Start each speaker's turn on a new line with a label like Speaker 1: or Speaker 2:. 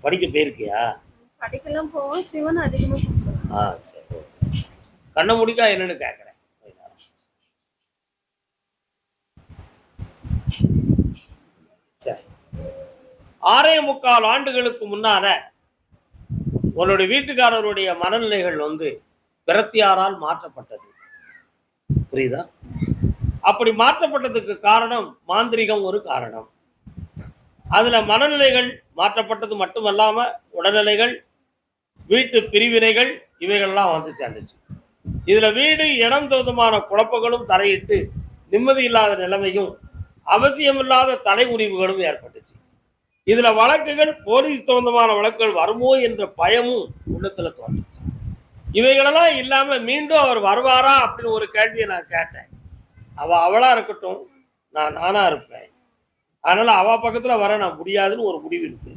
Speaker 1: படிக்க போயிருக்கியா?
Speaker 2: படிக்கலாம் போவோம். சிவன் அதிகமா கும்பிடுவேன்.
Speaker 1: சரி, ஓகே. கண்ண முடிக்கா என்னன்னு கேட்கிறேன். சரி, 6.25 ஆண்டுகளுக்கு முன்னால உன்னுடைய வீட்டுக்காரருடைய மனநிலைகள் பிரத்தியாரால் மாற்றப்பட்டது. புரியுதா? அப்படி மாற்றப்பட்டதுக்கு காரணம் மாந்திரிகம் ஒரு காரணம். அதுல மனநிலைகள் மாற்றப்பட்டது மட்டுமல்லாம உடல்நிலைகள், வீட்டு பிரிவினைகள் இவைகள்லாம் சேர்ந்துச்சு. இதுல வீடு இடம் தோதுமான குழப்பங்களும் தலையிட்டு நிம்மதி இல்லாத நிலைமையும் அவசியமில்லாத தலை உரிவுகளும் ஏற்பட்டுச்சு. இதுல வழக்குகள் போலீஸ் சம்பந்தமான வழக்குகள் வருமோ என்ற பயமும் உள்ளத்துல தோன்றுச்சு. இவைகளெல்லாம் இல்லாம மீண்டும் அவர் வருவாரா அப்படின்னு ஒரு கேள்வியை நான் கேட்டேன். அவளா இருக்கட்டும், நானா இருப்பேன். அதனால அவ பக்கத்துல வர நான் முடியாதுன்னு ஒரு முடிவு இருக்கு.